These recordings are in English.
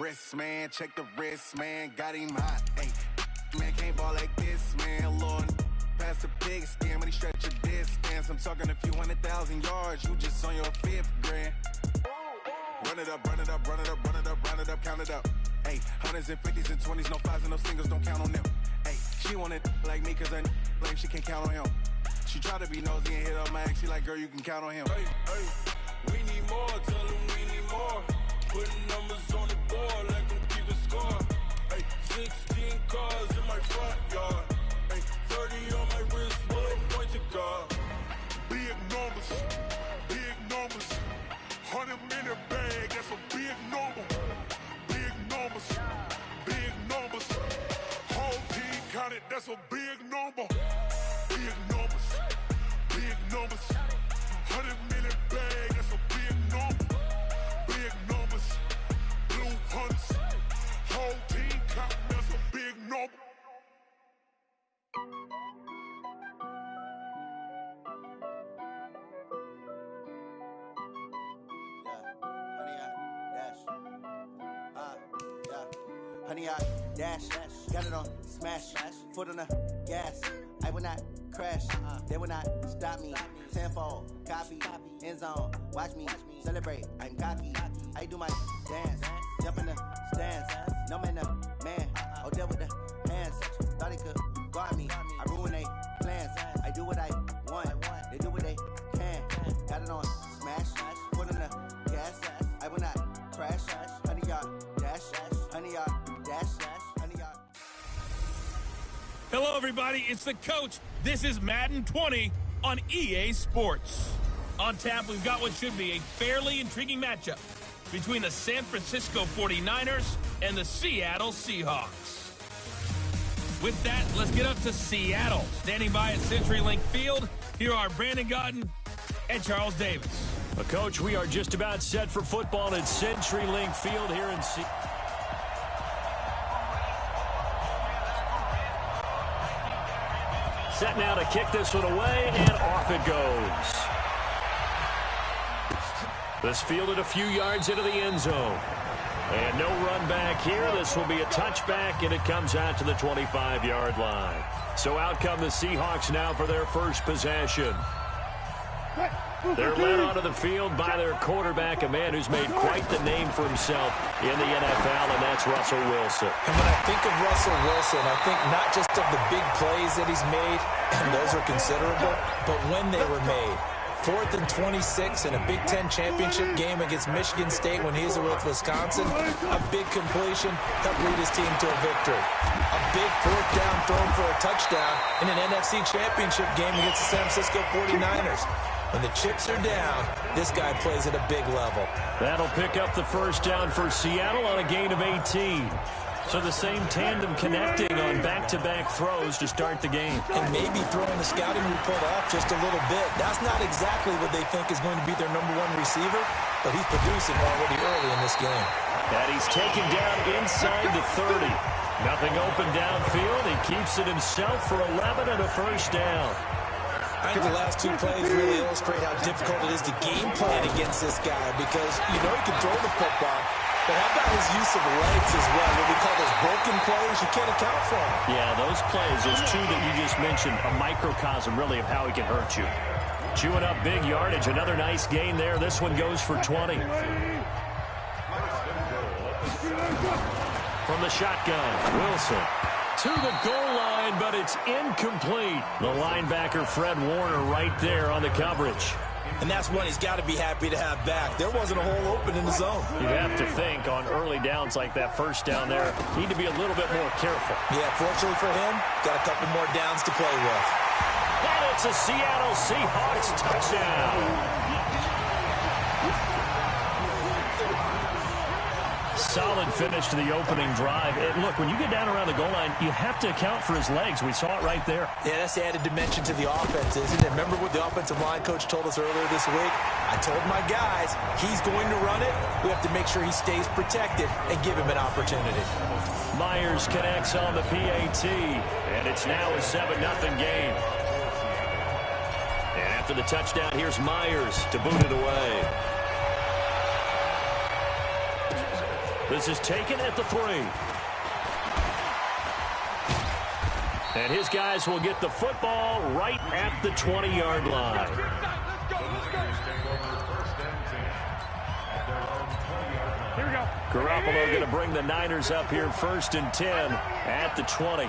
wrist, man. Check the wrist, man. Got him hot. Hey, man, can't ball like this, man. Lord, past the big skin when he stretch your distance. I'm talking a few 100,000 yards. You just on your 5th grand. Run it up, run it up, run it up, run it up, run it up, count it up. Hey, hundreds and 50s and 20s, no 5s and no singles, don't count on them. Hey, she want it like me, cause her like she can't count on him. She try to be nosy and hit up my ex. She like, girl, you can count on him. Hey, hey, we need more, tell them we need more. Putting numbers on the board, let them keep a score. Hey, 16 cars in my front yard. Hey, 30 on my wrist, bullet point to God. Big numbers, big numbers. 100-minute bag, that's a big number. Big numbers, big numbers. Whole team counted, that's a big number. Big numbers, big numbers. 100-minute bag, that's a big number. Big numbers, blue hunts. Whole team counting, that's a big number. Honey, I dash, got it on smash, foot on the gas. I will not crash, they will not stop me. Tenfold, copy, end zone, watch me celebrate. I'm cocky, I do my dance, jump in the stands. No man, man, oh deal with the hands. Thought he could guard me, I ruin they plans. I do what I want, they do what they can. Got it on smash, foot on the gas. I will not crash, honey, y'all dash, honey, y'all. Hello, everybody. It's the coach. This is Madden 20 on EA Sports. On tap, we've got what should be a fairly intriguing matchup between the San Francisco 49ers and the Seattle Seahawks. With that, let's get up to Seattle. Standing by at CenturyLink Field, here are Brandon Godden and Charles Davis. Well, Coach, we are just about set for football at CenturyLink Field here in Seattle. Set now to kick this one away, and off it goes. This fielded a few yards into the end zone. And no run back here. This will be a touchback, and it comes out to the 25-yard line. So out come the Seahawks now for their first possession. They're led onto the field by their quarterback, a man who's made quite the name for himself in the NFL, and that's Russell Wilson. And when I think of Russell Wilson, I think not just of the big plays that he's made, and those are considerable, but when they were made. 4th and 26 in a Big Ten championship game against Michigan State when he was with Wisconsin. A big completion helped lead his team to a victory. A big 4th down throw for a touchdown in an NFC championship game against the San Francisco 49ers. When the chips are down, this guy plays at a big level. That'll pick up the first down for Seattle on a gain of 18. So the same tandem connecting on back-to-back throws to start the game. And maybe throwing the scouting report off just a little bit. That's not exactly what they think is going to be their #1 receiver, but he's producing already early in this game. And he's taken down inside the 30. Nothing open downfield. He keeps it himself for 11 and a first down. I think the last 2 plays really illustrate how difficult it is to game plan against this guy because you know he can throw the football, but how about his use of legs as well? What we call those broken plays, you can't account for them. Yeah, those plays, those 2 that you just mentioned, a microcosm really of how he can hurt you. Chewing up big yardage, another nice gain there. This one goes for 20. From the shotgun, Wilson to the goal line, but it's incomplete. The linebacker, Fred Warner, right there on the coverage. And that's one he's got to be happy to have back. There wasn't a hole open in the zone. You have to think on early downs like that first down there, need to be a little bit more careful. Yeah, fortunately for him, got a couple more downs to play with. And it's a Seattle Seahawks touchdown. Solid finish to the opening drive. And look, when you get down around the goal line, you have to account for his legs. We saw it right there. Yeah, that's the added dimension to the offense, isn't it? Remember what the offensive line coach told us earlier this week? I told my guys, he's going to run it. We have to make sure he stays protected and give him an opportunity. Myers connects on the PAT, and it's now a 7-0 game. And after the touchdown, here's Myers to boot it away. This is taken at the 3. And his guys will get the football right at the 20-yard line. Garoppolo going to bring the Niners up here 1st and 10 at the 20.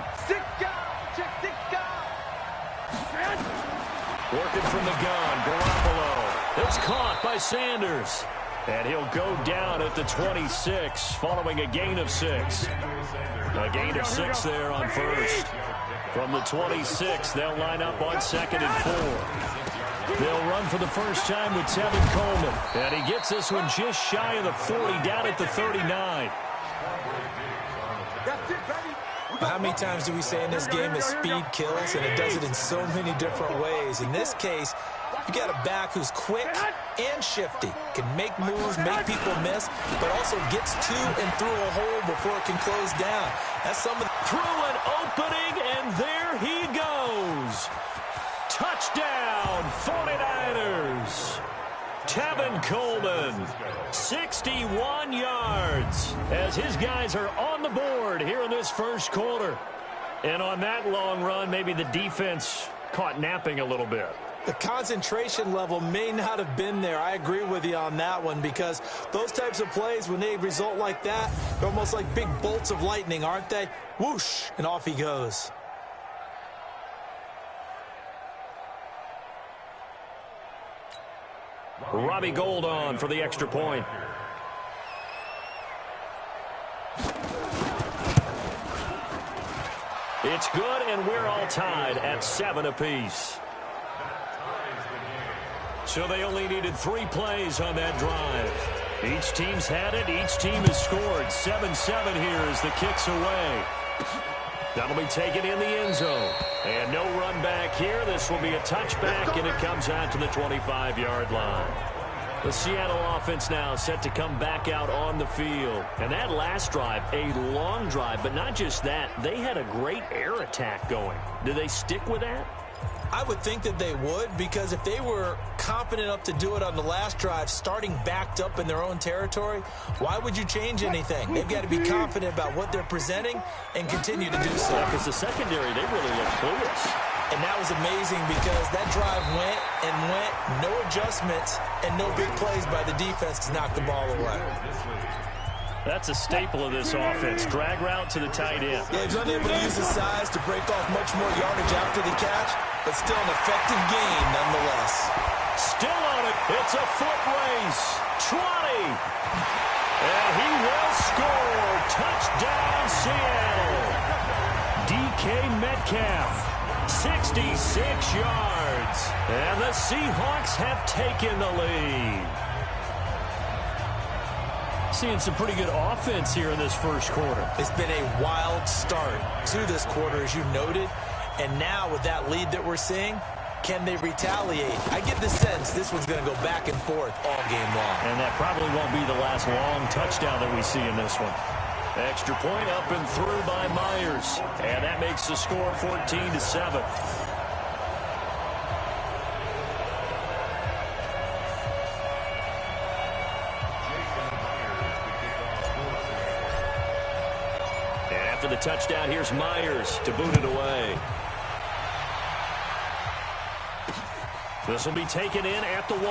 Working from the gun, Garoppolo. It's caught by Sanders. And he'll go down at the 26 following a gain of 6. A gain of 6 there on 1st. From the 26, they'll line up on 2nd and 4. They'll run for the first time with Tevin Coleman. And he gets this one just shy of the 40, down at the 39. How many times do we say in this game that speed kills, and it does it in so many different ways? In this case, you got a back who's quick and shifty, can make moves, make people miss, but also gets to and through a hole before it can close down. That's some of the... Through an opening, and there he goes. Touchdown, 49ers. Tevin Coleman, 61 yards, as his guys are on the board here in this first quarter. And on that long run, maybe the defense caught napping a little bit. The concentration level may not have been there. I agree with you on that one, because those types of plays, when they result like that, they're almost like big bolts of lightning, aren't they? Whoosh, and off he goes. Robbie Gould on for the extra point. It's good, and we're all tied at 7 apiece. So they only needed 3 plays on that drive. Each team's had it. Each team has scored. 7-7 here as the kick's away. That'll be taken in the end zone. And no run back here. This will be a touchback, and it comes out to the 25-yard line. The Seattle offense now set to come back out on the field. And that last drive, a long drive, but not just that. They had a great air attack going. Do they stick with that? I would think that they would, because if they were competent enough to do it on the last drive, starting backed up in their own territory, why would you change anything? They've got to be confident about what they're presenting and continue to do so. Because the secondary, they really look clueless. And that was amazing, because that drive went and went, no adjustments, and no big plays by the defense to knock the ball away. That's a staple of this offense. Drag route to the tight end. Yeah, he's unable to use his size to break off much more yardage after the catch, but still an effective gain nonetheless. Still on it. It's a foot race. 20. And he will score. Touchdown, Seattle. DK Metcalf, 66 yards. And the Seahawks have taken the lead. Seeing some pretty good offense here in this first quarter. It's been a wild start to this quarter, as you noted. And now with that lead that we're seeing, can they retaliate? I get the sense this one's going to go back and forth all game long. And that probably won't be the last long touchdown that we see in this one. Extra point up and through by Myers. And that makes the score 14-7. After the touchdown, here's Myers to boot it away. This will be taken in at the 1.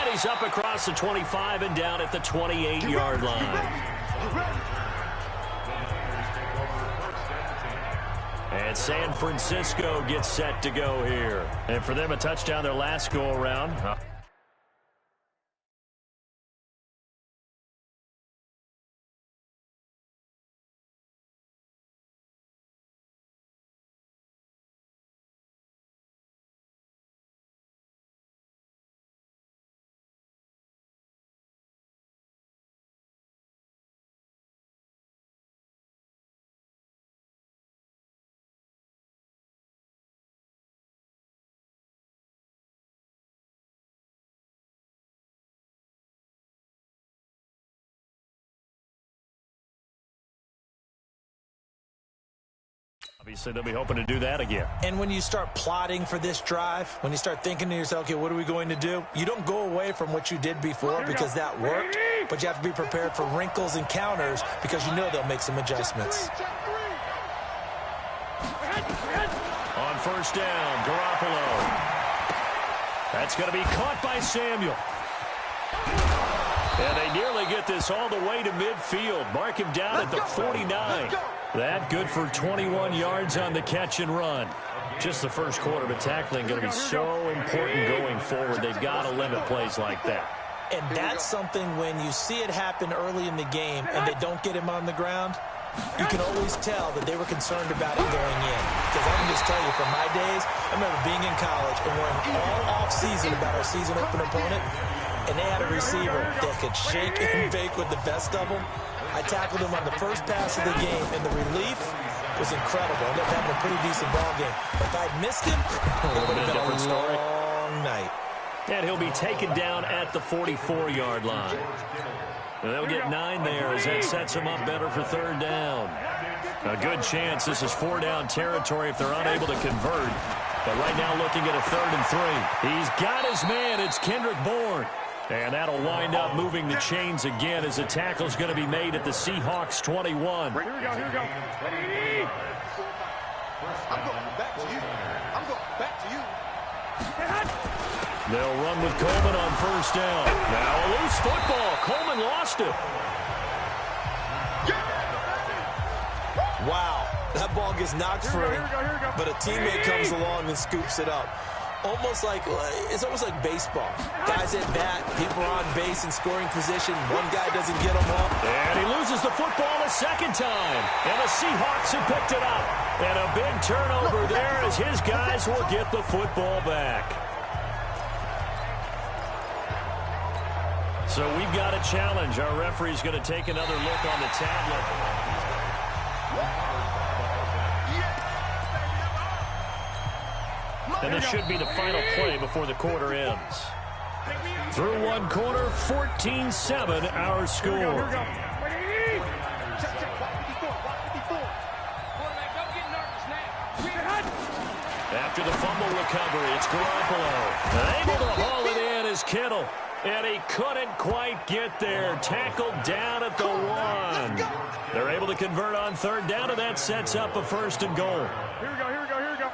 And he's up across the 25 and down at the 28-yard line. And San Francisco gets set to go here. And for them, a touchdown their last go-around. Obviously, they'll be hoping to do that again. And when you start plotting for this drive, when you start thinking to yourself, okay, what are we going to do? You don't go away from what you did before because that worked, but you have to be prepared for wrinkles and counters because you know they'll make some adjustments. On first down, Garoppolo. That's going to be caught by Samuel. And they nearly get this all the way to midfield. Mark him down at the 49. That good for 21 yards on the catch and run. Just the first quarter, but tackling going to be so important going forward. They've got to limit plays like that. And that's something when you see it happen early in the game and they don't get him on the ground, you can always tell that they were concerned about it going in. Because I can just tell you, from my days, I remember being in college and worrying all off-season about our season open opponent, and they had a receiver that could shake and bake with the best of them. I tackled him on the first pass of the game, and the relief was incredible. I ended up having a pretty decent ball game. If I'd missed him, it would have been a long night. And he'll be taken down at the 44-yard line. And they'll get 9 there as that sets them up better for third down. A good chance this is 4-down territory if they're unable to convert. But right now looking at a 3rd and 3. He's got his man. It's Kendrick Bourne. And that'll wind up moving the chains again as the tackle's going to be made at the Seahawks 21. Here we go, here we go. I'm going back to you. I'm going back to you. They'll run with Coleman on first down. Now a loose football. Coleman lost it. Wow, that ball gets knocked free, but a teammate comes along and scoops it up. It's almost like baseball. Guys at bat, people are on base in scoring position. One guy doesn't get them off. And he loses the football a second time. And the Seahawks have picked it up. And a big turnover there as his guys will get the football back. So we've got a challenge. Our referee's going to take another look on the tablet. And this should be the final play before the quarter ends. Through one quarter, 14-7 our score. After the fumble recovery, it's Garoppolo. Able to haul it in is Kittle. And he couldn't quite get there. Tackled down at the 1. They're able to convert on third down, and that sets up a 1st and goal. Here we go, here we go, here we go.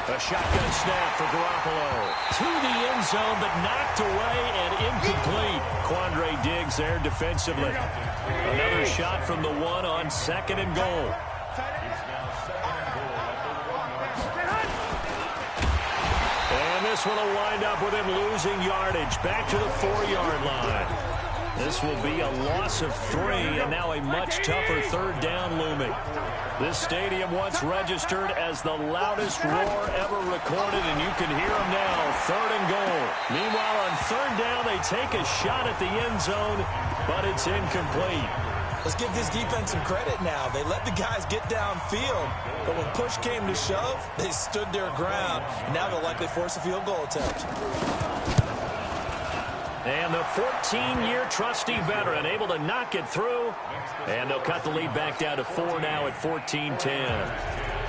A shotgun snap for Garoppolo. To the end zone, but knocked away and incomplete. Quandre Diggs there defensively. Another shot from the 1 on 2nd and goal. And this one will wind up with him losing yardage. Back to the 4-yard line. This will be a loss of 3, and now a much tougher third down looming. This stadium once registered as the loudest roar ever recorded, and you can hear them now. 3rd and goal. Meanwhile, on third down, they take a shot at the end zone, but it's incomplete. Let's give this defense some credit now. They let the guys get downfield, but when push came to shove, they stood their ground, and now they'll likely force a field goal attempt. And the 14-year trusty veteran able to knock it through. And they'll cut the lead back down to 4 now at 14-10.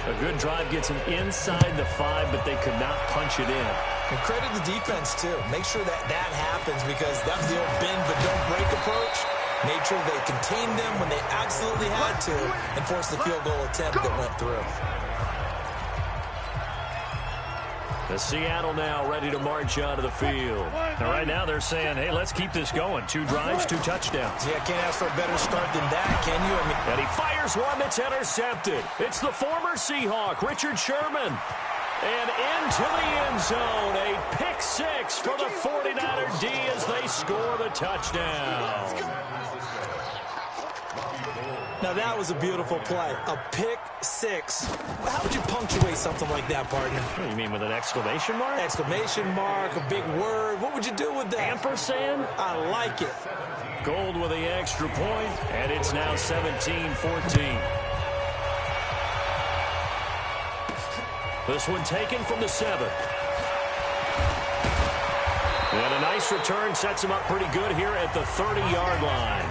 A good drive gets them inside the 5, but they could not punch it in. And credit the defense, too. Make sure that happens because that was the old bend but don't break approach. Made sure they contained them when they absolutely had to and forced the field goal attempt that went through. The Seattle now ready to march onto the field. And right now they're saying, hey, let's keep this going. 2 drives, 2 touchdowns. Yeah, can't ask for a better start than that, can you? And he fires one that's intercepted. It's the former Seahawk, Richard Sherman. And into the end zone, a pick 6 for the 49er D as they score the touchdown. Now that was a beautiful play. A pick 6. How would you punctuate something like that, partner? What do you mean, with an exclamation mark? Exclamation mark, a big word. What would you do with that? Ampersand? I like it. Gold with the extra point, and it's now 17-14. This one taken from the 7. And a nice return sets him up pretty good here at the 30-yard line.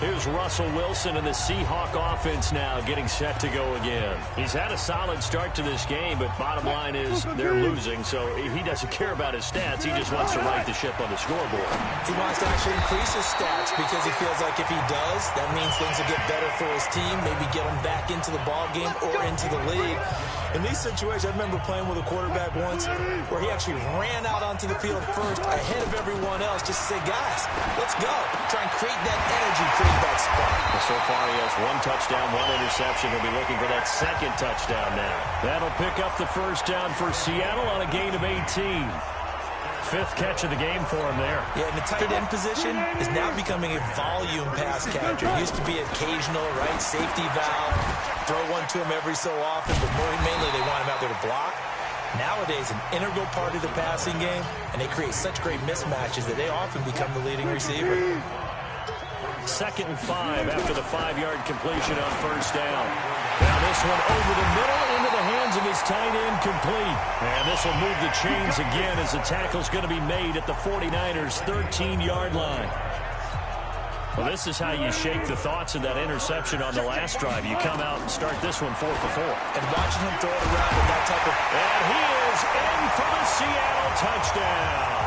Here's Russell Wilson and the Seahawk offense now getting set to go again. He's had a solid start to this game, but bottom line is they're losing, so he doesn't care about his stats. He just wants to right the ship on the scoreboard. He wants to actually increase his stats because he feels like if he does, that means things will get better for his team, maybe get him back into the ball game or into the lead. In these situations, I remember playing with a quarterback once where he actually ran out onto the field first ahead of everyone else just to say, guys, let's go. Try and create that energy, create that spark. So far, he has 1 touchdown, 1 interception. He'll be looking for that second touchdown now. That'll pick up the first down for Seattle on a gain of 18. 5th catch of the game for him there. Yeah, and the tight end position is now becoming a volume pass catcher. It used to be occasional, right, safety valve, throw one to him every so often, but mainly they want him out there to block. Nowadays, an integral part of the passing game, and they create such great mismatches that they often become the leading receiver. 2nd and 5 after the 5-yard completion on first down. Now this one over the middle into the hands of his tight end, complete. And this will move the chains again as the tackle's going to be made at the 49ers' 13-yard line. Well, this is how you shake the thoughts of that interception on the last drive. You come out and start this one 4 for 4. And watching him throw it around with that type of... And he is in for the Seattle touchdown.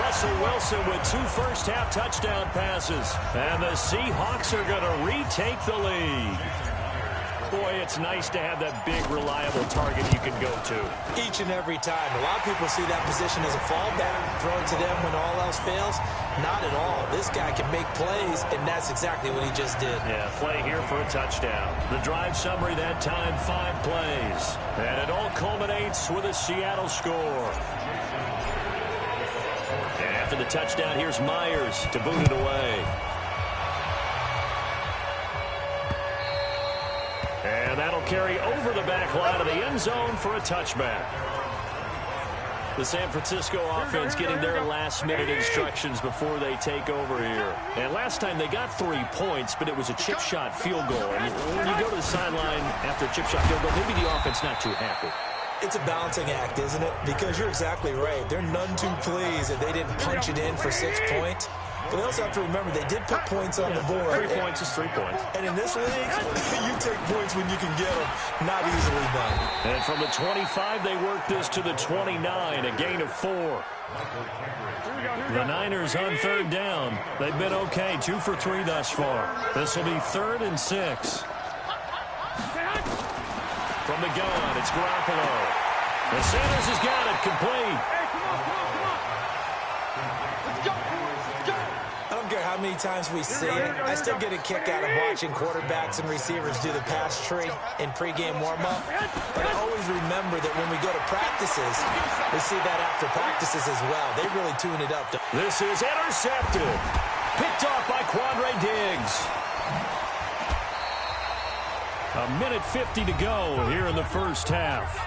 Russell Wilson with 2 first-half touchdown passes. And the Seahawks are going to retake the lead. Boy, it's nice to have that big, reliable target you can go to. Each and every time. A lot of people see that position as a fallback. Throw it to them when all else fails. Not at all. This guy can make plays, and that's exactly what he just did. Yeah, play here for a touchdown. The drive summary that time, 5 plays. And it all culminates with a Seattle score. And after the touchdown, here's Myers to boot it away. And that'll carry over the back line of the end zone for a touchback. The San Francisco offense getting their last-minute instructions before they take over here. And last time they got 3 points, but it was a chip shot field goal. And when you go to the sideline after a chip shot field goal, maybe the offense not too happy. It's a balancing act, isn't it? Because you're exactly right. They're none too pleased if they didn't punch it in for 6 points. But they also have to remember they did put points on the board. 3 points is 3 points. And in this league, you take points when you can get them. Not easily done. And from the 25, they work this to the 29, a gain of 4. The Niners on 3rd down. They've been okay, 2 for 3 thus far. This will be 3rd and 6. From the gun, it's Garoppolo. And Sanders has got it, complete. I don't care how many times we see it. I still get a kick out of watching quarterbacks and receivers do the pass tree in pregame warm-up. But I always remember that when we go to practices, we see that after practices as well. They really tune it up. This is intercepted. Picked off by Quandre Diggs. A minute 50 to go here in the first half.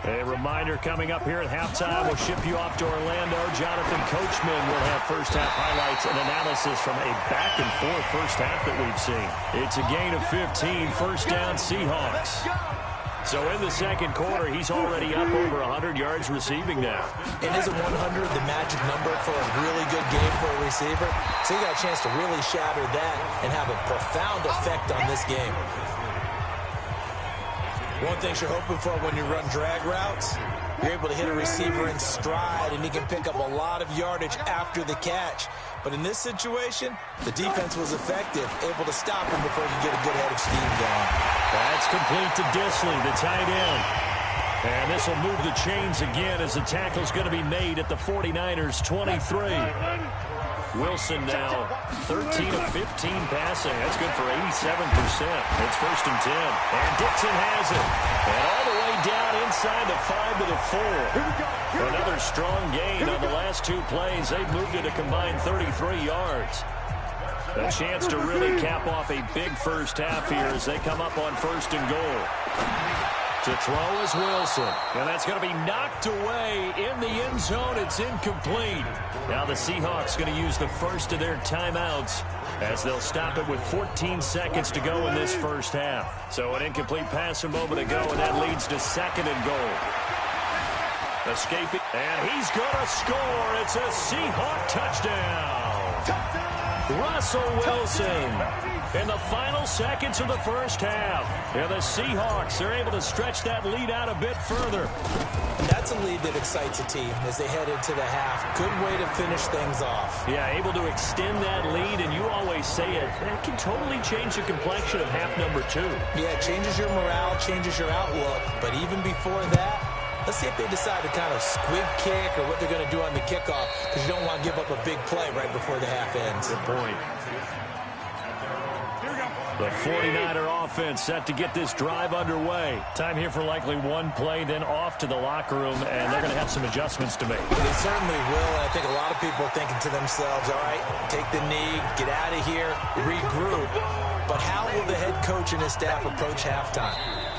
A reminder coming up here at halftime. We'll ship you off to Orlando. Jonathan Coachman will have first half highlights and analysis from a back-and-forth first half that we've seen. It's a gain of 15, first down Seahawks. So in the second quarter, he's already up over 100 yards receiving now. And isn't 100 the magic number for a really good game for a receiver? So you got a chance to really shatter that and have a profound effect on this game. One thing you're hoping for when you run drag routes, you're able to hit a receiver in stride, and he can pick up a lot of yardage after the catch. But in this situation, the defense was effective, able to stop him before he could get a good head of steam going. That's complete to Disley, the tight end. And this will move the chains again as the tackle's going to be made at the 49ers' 23. Wilson now 13 of 15 passing. That's good for 87%. It's 1st and 10. And Dixon has it. And all the way down inside the 5 to the 4. Another strong gain on the last 2 plays. They've moved it a combined 33 yards. A chance to really cap off a big first half here as they come up on 1st and goal. To throw is Wilson. And that's going to be knocked away in the end zone. It's incomplete. Now the Seahawks going to use the first of their timeouts as they'll stop it with 14 seconds to go in this first half. So an incomplete pass a moment ago, and that leads to 2nd and goal. Escaping, and he's going to score. It's a Seahawk touchdown. Russell Wilson in the final seconds of the first half. And the Seahawks are able to stretch that lead out a bit further. That's a lead that excites a team as they head into the half. Good way to finish things off. Yeah, able to extend that lead, and you always say it, that can totally change the complexion of half number 2. Yeah, it changes your morale, changes your outlook. But even before that, let's see if they decide to kind of squib kick or what they're going to do on the kickoff, because you don't want to give up a big play right before the half ends. Good point. The 49er offense set to get this drive underway. Time here for likely one play, then off to the locker room, and they're going to have some adjustments to make. They certainly will, and I think a lot of people are thinking to themselves, all right, take the knee, get out of here, regroup. But how will the head coach and his staff approach halftime?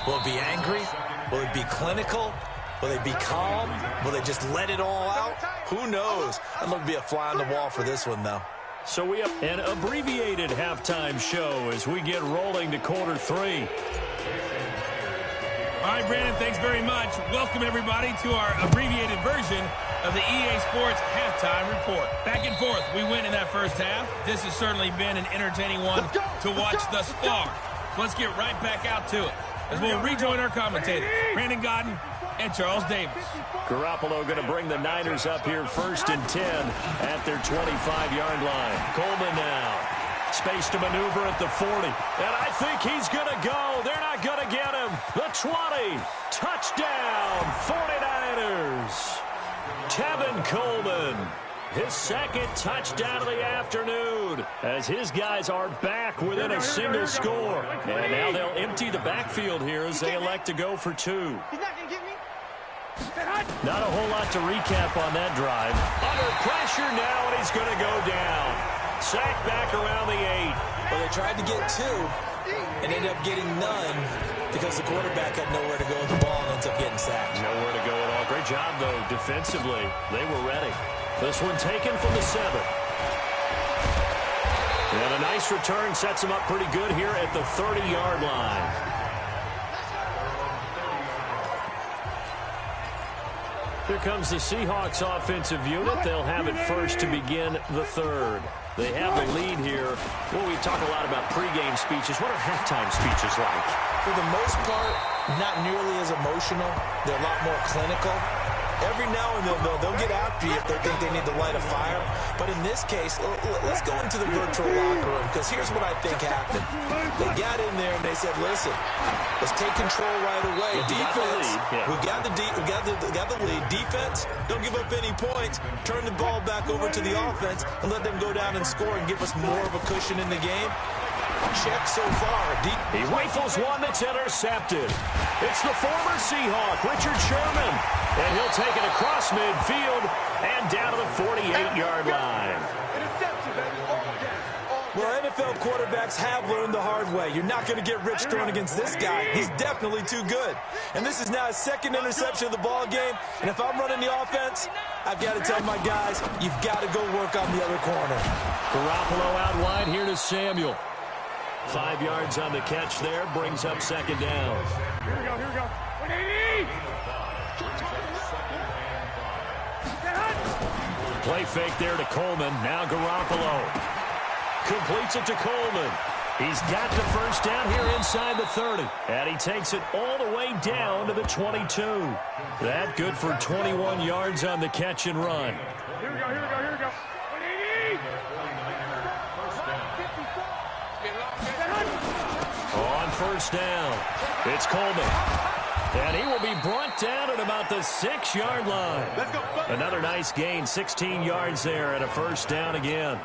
Will it be angry? Will it be clinical? Will they be calm? Will they just let it all out? Who knows? I'd love to be a fly on the wall for this one, though. So we have an abbreviated halftime show as we get rolling to quarter 3. All right, Brandon, thanks very much. Welcome, everybody, to our abbreviated version of the EA Sports Halftime Report. Back and forth, we win in that first half. This has certainly been an entertaining one to watch thus far. Let's get right back out to it as we'll rejoin our commentators, Brandon Godden and Charles Davis. Garoppolo going to bring the Niners up here 1st and 10 at their 25-yard line. Coleman now. Space to maneuver at the 40. And I think he's going to go. They're not going to get him. The 20. Touchdown, 49ers. Tevin Coleman. His second touchdown of the afternoon as his guys are back within a single score. And now they'll empty the backfield here as they elect to go for 2. Not a whole lot to recap on that drive. Under pressure now, and he's going to go down. Sacked back around the 8. Well, they tried to get 2 and ended up getting none because the quarterback had nowhere to go with the ball and ends up getting sacked. Nowhere to go at all. Great job, though, defensively. They were ready. This one taken from the 7. And a nice return sets him up pretty good here at the 30-yard line. Here comes the Seahawks offensive unit. They'll have it first to begin the 3rd. They have the lead here. Well, we talk a lot about pregame speeches. What are halftime speeches like? For the most part, not nearly as emotional. They're a lot more clinical. Every now and then, they'll get after you if they think they need to light a fire. But in this case, let's go into the virtual locker room, because here's what I think happened. They got in there and they said, listen, let's take control right away. Defense, we got the lead. Defense, don't give up any points. Turn the ball back over to the offense and let them go down and score and give us more of a cushion in the game. Check so far. He rifles one that's intercepted. It's the former Seahawk, Richard Sherman. And he'll take it across midfield and down to the 48-yard line. Well, NFL quarterbacks have learned the hard way. You're not going to get rich throwing against this guy. He's definitely too good. And this is now his 2nd interception of the ball game. And if I'm running the offense, I've got to tell my guys, you've got to go work on the other corner. Garoppolo out wide here to Samuel. 5 yards on the catch there, brings up 2nd down. Here we go. 180! Play fake there to Coleman. Now Garoppolo completes it to Coleman. He's got the first down here inside the 30. And he takes it all the way down to the 22. That good for 21 yards on the catch and run. Here we go. 180! On first down, it's Coleman. And he will be brought down at about the 6-yard line. Another nice gain, 16 yards there, and a first down again.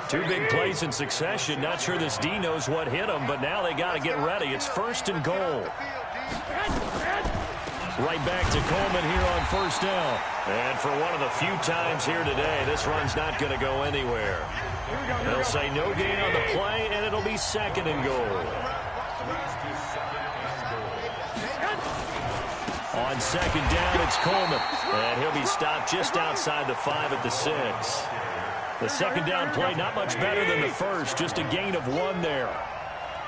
2 big plays in succession. Not sure this D knows what hit him, but now they got to get ready. It's 1st and goal. Right back to Coleman here on first down. And for one of the few times here today, this run's not going to go anywhere. They'll say no gain on the play, and it'll be 2nd and goal. On 2nd down, it's Coleman. And he'll be stopped just outside the 5 at the 6. The 2nd down play, not much better than the first, just a gain of 1 there.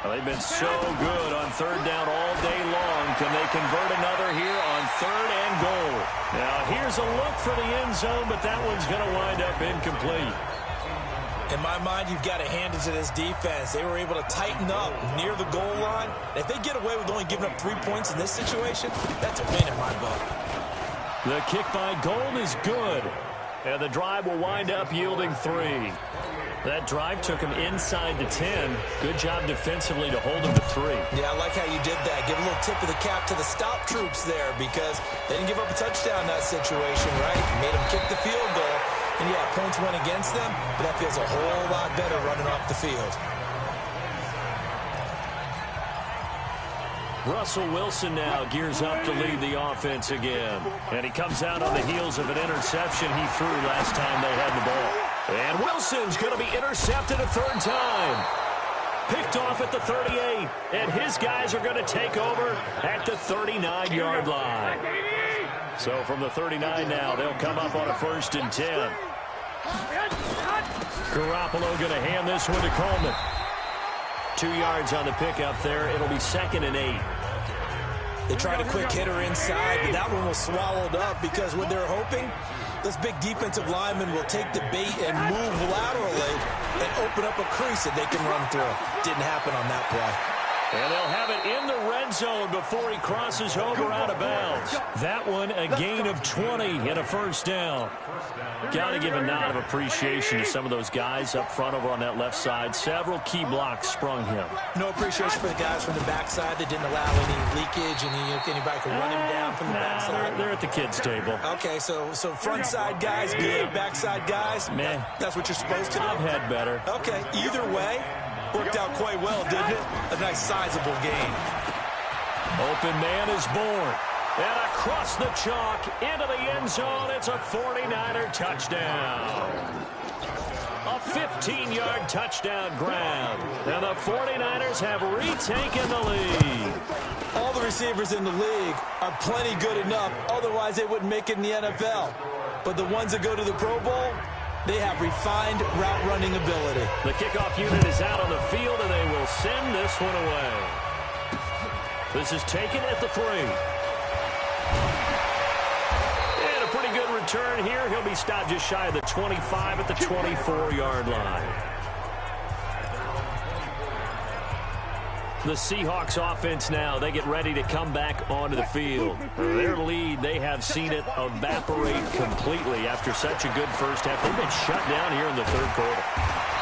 Well, they've been so good on third down all day long. Can they convert another here on third and goal? Now, here's a look for the end zone, but that one's going to wind up incomplete. In my mind, you've got to hand it to this defense. They were able to tighten up near the goal line. If they get away with only giving up 3 points in this situation, that's a win in my book. The kick by Gold is good. And the drive will wind up yielding 3. That drive took him inside the 10. Good job defensively to hold him to 3. Yeah, I like how you did that. Give a little tip of the cap to the stop troops there because they didn't give up a touchdown in that situation, right? Made them kick the field goal. And, yeah, points went against them, but that feels a whole lot better running off the field. Russell Wilson now gears up to lead the offense again. And he comes out on the heels of an interception he threw last time they had the ball. And Wilson's going to be intercepted a third time. Picked off at the 38. And his guys are going to take over at the 39-yard line. So from the 39 now, they'll come up on a 1st and 10. Garoppolo going to hand this one to Coleman. 2 yards on the pickup there. It'll be 2nd and 8. They tried a quick hitter inside, but that one was swallowed up because what they're hoping, those big defensive linemen will take the bait and move laterally and open up a crease that they can run through. Didn't happen on that play. And they'll have it in the red zone before he crosses over out of bounds. That one a gain of 20 and a 1st down. Got to give a nod of appreciation to some of those guys up front over on that left side. Several key blocks sprung him. No appreciation for the guys from the backside that didn't allow any leakage and anybody could run him down from the backside. They're at the kids' table. Okay, so front side guys good, backside guys, meh. That's what you're supposed to do? I've had better. Okay, either way, worked out quite well, didn't it? A nice sizable gain. Open man is born. And across the chalk into the end zone, it's a 49er touchdown. A 15-yard touchdown grab. And the 49ers have retaken the lead. All the receivers in the league are plenty good enough. Otherwise, they wouldn't make it in the NFL. But the ones that go to the Pro Bowl, they have refined route running ability. The kickoff unit is out on the field, and they will send this one away. This is taken at the 3. And a pretty good return here. He'll be stopped just shy of the 25 at the 24-yard line. The Seahawks offense now, they get ready to come back onto the field. Their lead, they have seen it evaporate completely after such a good first half. They've been shut down here in the 3rd quarter.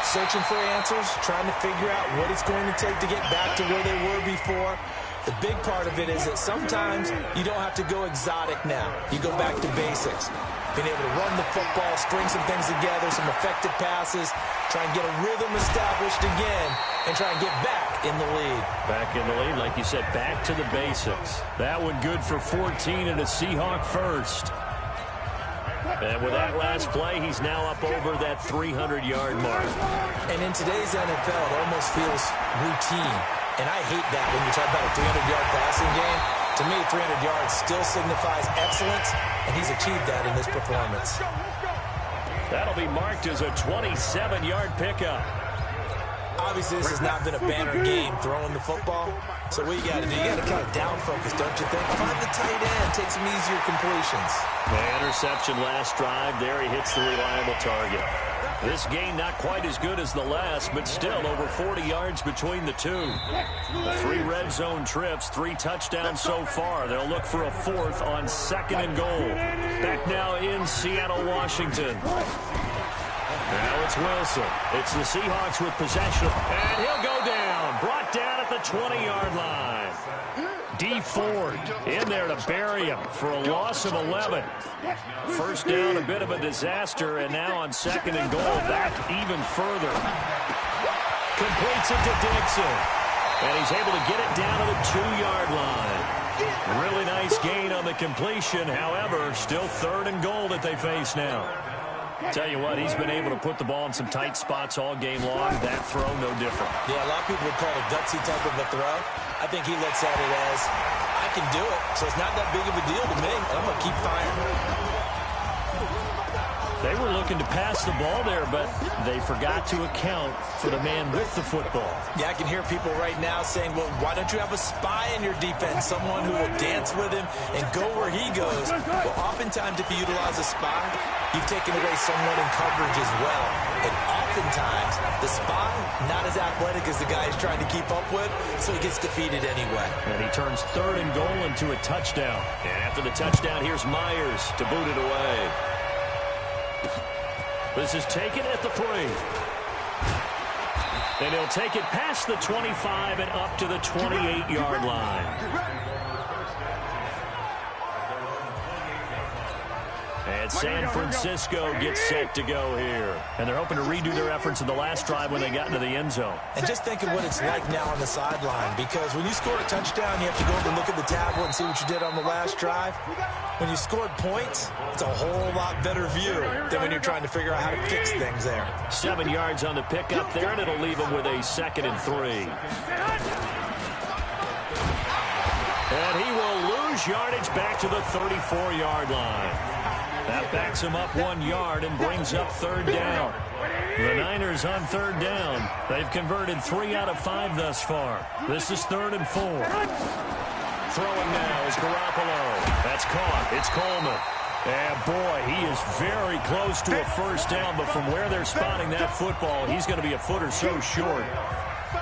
Searching for answers, trying to figure out what it's going to take to get back to where they were before. The big part of it is that sometimes you don't have to go exotic now. You go back to basics. Being able to run the football, string some things together, some effective passes, try and get a rhythm established again, and try and get back in the lead. Back in the lead, like you said, back to the basics. That one good for 14 and a Seahawk first. And with that last play, he's now up over that 300-yard mark. And in today's NFL, it almost feels routine. And I hate that when you talk about a 300-yard passing game. To me, 300 yards still signifies excellence, and he's achieved that in this performance. That'll be marked as a 27-yard pickup. Obviously, this has not been a banner game throwing the football. So what you got to do, you got to kind of down focus, don't you think? Find the tight end, take some easier completions. The interception last drive. There he hits the reliable target. This game not quite as good as the last, but still over 40 yards between the two. 3 red zone trips, 3 touchdowns so far. They'll look for a 4th on 2nd and goal. Back now in Seattle, Washington. Now it's Wilson. It's the Seahawks with possession. And he'll go down. Brought down at the 20-yard line. D. Ford in there to bury him for a loss of 11. First down, a bit of a disaster, and now on 2nd and goal, back even further. Completes it to Dixon. And he's able to get it down to the 2-yard line. Really nice gain on the completion. However, still 3rd and goal that they face now. Tell you what, he's been able to put the ball in some tight spots all game long. That throw, no different. Yeah, a lot of people would call it a gutsy type of a throw. I think he looks at it as, I can do it, so it's not that big of a deal to me. I'm going to keep firing. They were looking to pass the ball there, but they forgot to account for the man with the football. Yeah, I can hear people right now saying, well, why don't you have a spy in your defense, someone who will dance with him and go where he goes? Well, oftentimes if you utilize a spy, you've taken away someone in coverage as well. And oftentimes, the spy, not as athletic as the guy he's trying to keep up with, so he gets defeated anyway. And he turns 3rd and goal into a touchdown. And after the touchdown, here's Myers to boot it away. This is taken at the 3. And he'll take it past the 25 and up to the 28-yard line. And San Francisco gets set to go here. And they're hoping to redo their efforts in the last drive when they got into the end zone. And just think of what it's like now on the sideline, because when you score a touchdown, you have to go over and look at the tablet and see what you did on the last drive. When you scored points, it's a whole lot better view than when you're trying to figure out how to fix things there. 7 yards on the pickup there, and it'll leave them with a 2nd and 3. And he will lose yardage back to the 34-yard line. That backs him up 1 yard and brings up 3rd down. The Niners on 3rd down. They've converted 3 out of 5 thus far. This is 3rd and 4. Throwing now is Garoppolo. That's caught. It's Coleman. And boy, he is very close to a 1st down, but from where they're spotting that football, he's going to be a foot or so short.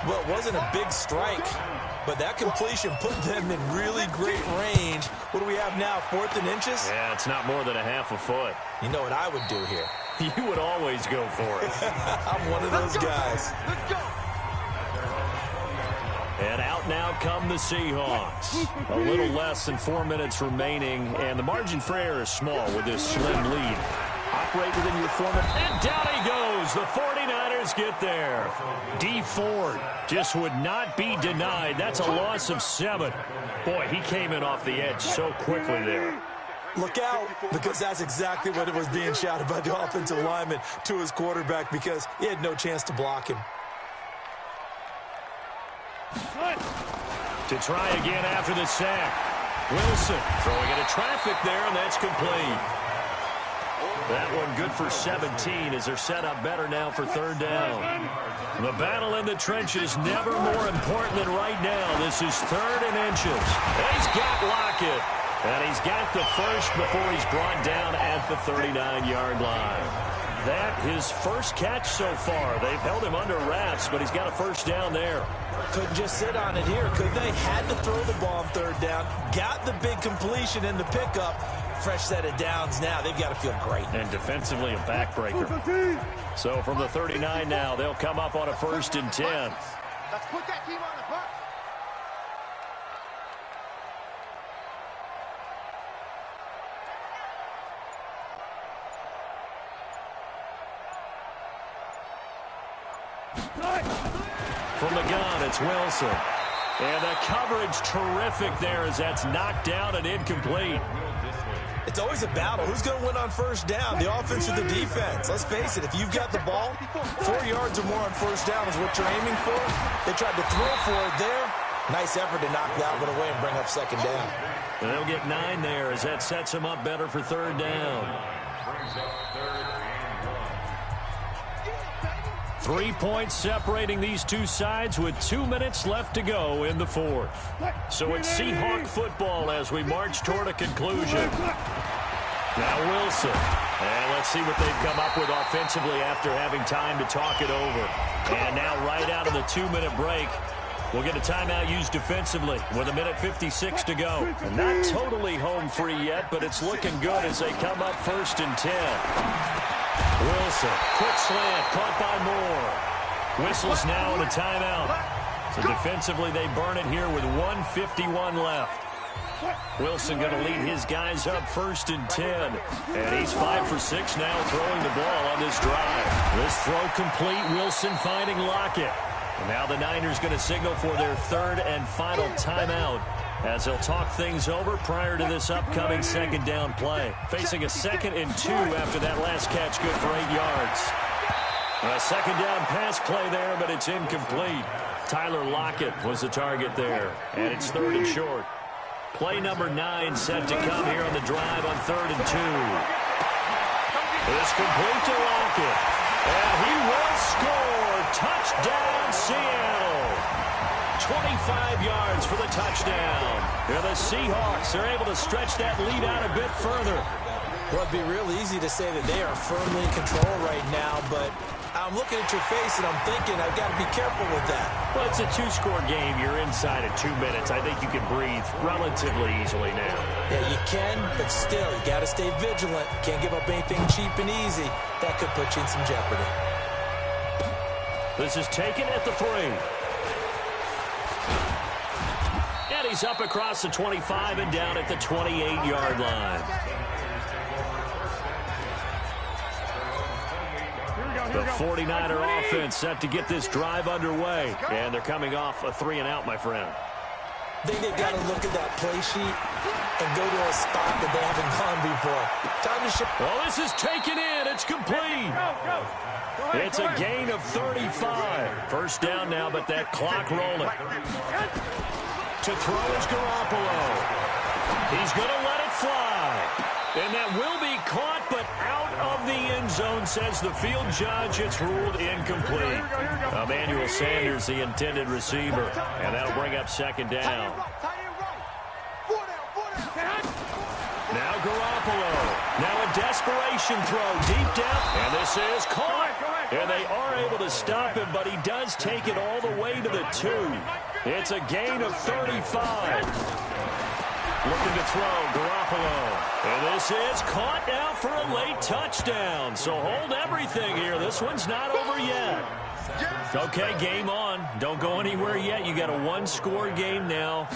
Well, it wasn't a big strike, but that completion put them in really great range. What do we have now, 4th and inches? Yeah, it's not more than a half a foot. You know what I would do here? You would always go for it. I'm one of those guys. And out now come the Seahawks. A little less than 4 minutes remaining, and the margin for error is small with this slim lead. Operate within your 4 minutes, and down he goes. The 49ers get there. D. Ford just would not be denied. That's a loss of 7. Boy, he came in off the edge so quickly there. Look out, because that's exactly what it was being shouted by the offensive lineman to his quarterback, because he had no chance to block him. To try again after the sack. Wilson throwing into traffic there, and that's complete. That one good for 17 as they're set up better now for 3rd down. The battle in the trenches never more important than right now. This is 3rd and inches. And he's got Lockett. And he's got the first before he's brought down at the 39-yard line. That his first catch so far. They've held him under wraps, but he's got a 1st down there. Couldn't just sit on it here, could they? Had to throw the ball on 3rd down. Got the big completion in the pickup. Fresh set of downs now. They've got to feel great. And defensively a backbreaker. So from the 39 now, they'll come up on a 1st and 10. Let's put that team on the bus. From the gun, it's Wilson. And the coverage terrific there as that's knocked down and incomplete. It's always a battle. Who's going to win on 1st down, the offense or the defense? Let's face it, if you've got the ball, 4 yards or more on 1st down is what you're aiming for. They tried to throw for it there. Nice effort to knock that one away and bring up 2nd down. And they'll get 9 there as that sets them up better for 3rd down. 3 points separating these two sides with 2 minutes left to go in the 4th. So it's Seahawk football as we march toward a conclusion. Now Wilson. And let's see what they've come up with offensively after having time to talk it over. And now right out of the 2-minute break, we'll get a timeout used defensively with 1:56 to go. And not totally home free yet, but it's looking good as they come up 1st and 10. Wilson, quick slant, caught by Moore. Whistles now in a timeout. So defensively, they burn it here with 1:51 left. Wilson going to lead his guys up 1st and 10. And he's 5 for 6 now throwing the ball on this drive. This throw complete. Wilson finding Lockett. And now the Niners going to signal for their 3rd and final timeout as they'll talk things over prior to this upcoming 2nd down play. Facing a 2nd and 2 after that last catch, good for 8 yards. A 2nd down pass play there, but it's incomplete. Tyler Lockett was the target there, and it's 3rd and short. Play number 9 set to come here on the drive on 3rd and 2. It's complete to Lockett. And he will score. Touchdown, Seattle. 25 yards for the touchdown. And the Seahawks are able to stretch that lead out a bit further. Well, it'd be real easy to say that they are firmly in control right now, but I'm looking at your face and I'm thinking I've got to be careful with that. Well, it's a two-score game. You're inside at 2 minutes. I think you can breathe relatively easily now. Yeah, you can, but still, you got to stay vigilant. Can't give up anything cheap and easy. That could put you in some jeopardy. This is taken at the 3. And he's up across the 25 and down at the 28-yard line. The 49er offense set to get this drive underway. And they're coming off a 3-and-out, my friend. I think they've got to look at that play sheet and go to a spot that they haven't gone before. Time to shift. Well, this is taken in. It's complete. It's a gain of 35. First down now, but that clock rolling. To throw is Garoppolo. He's going to let it fly. And that will be caught, but out of the end zone, says the field judge. It's ruled incomplete. Emmanuel Sanders, the intended receiver. And that'll bring up second down. Now Garoppolo. Now a desperation throw deep down. And this is caught. And they are able to stop him, but he does take it all the way to the 2. It's a gain of 35. Looking to throw, Garoppolo. And this is caught now for a late touchdown. So hold everything here. This one's not over yet. Okay, game on. Don't go anywhere yet. You got a one-score game now.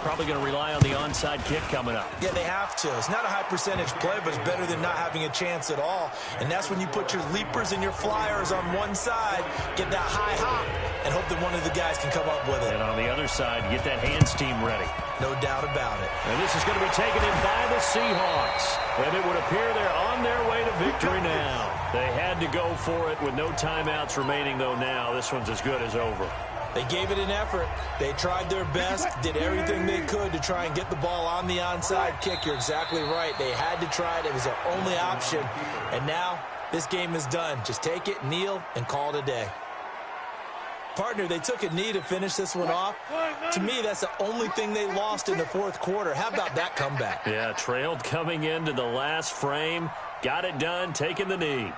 Probably going to rely on the onside kick coming up. Yeah, they have to. It's not a high-percentage play, but it's better than not having a chance at all. And that's when you put your leapers and your flyers on one side, get that high hop, and hope that one of the guys can come up with it. And on the other side, get that hands team ready. No doubt about it. And this is going to be taken in by the Seahawks. And it would appear they're on their way to victory now. They had to go for it with no timeouts remaining, though, now. This one's as good as over. They gave it an effort. They tried their best, did everything they could to try and get the ball on the onside kick. You're exactly right. They had to try it. It was their only option. And now this game is done. Just take it, kneel, and call it a day. Partner, they took a knee to finish this one off. To me, that's the only thing they lost in the fourth quarter. How about that comeback? Yeah, trailed coming into the last frame. Got it done, taking the knee.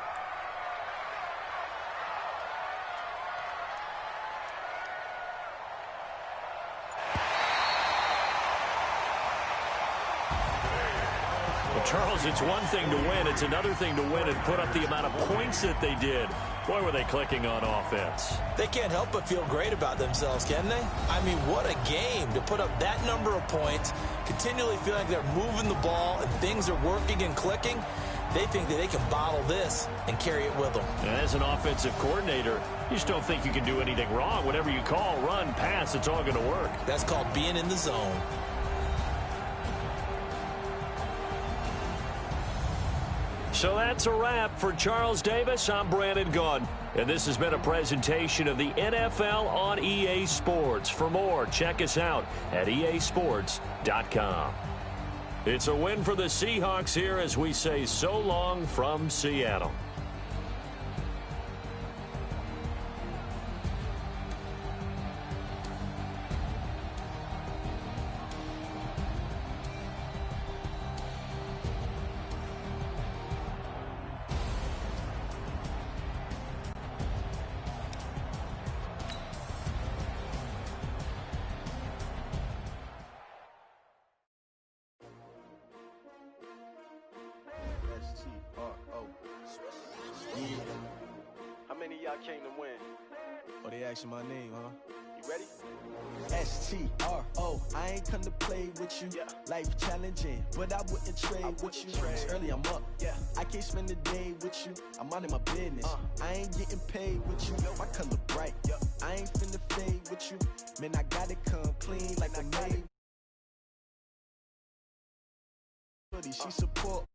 Charles, it's one thing to win. It's another thing to win and put up the amount of points that they did. Boy, were they clicking on offense. They can't help but feel great about themselves, can they? I mean, what a game to put up that number of points, continually feeling like they're moving the ball and things are working and clicking. They think that they can bottle this and carry it with them. And as an offensive coordinator, you just don't think you can do anything wrong. Whatever you call, run, pass, it's all going to work. That's called being in the zone. So that's a wrap for Charles Davis. I'm Brandon Gaudin, and this has been a presentation of the NFL on EA Sports. For more, check us out at easports.com. It's a win for the Seahawks here as we say so long from Seattle. How many of y'all came to win? Oh, they asking my name, huh? You ready? STRO, I ain't come to play with you. Yeah. Life challenging, but I wouldn't trade with you. It's early, I'm up. Yeah. I can't spend the day with you. I'm out of my business. I ain't getting paid with you. My color bright. I ain't finna fade with you. Man, I gotta come clean like I made. She support.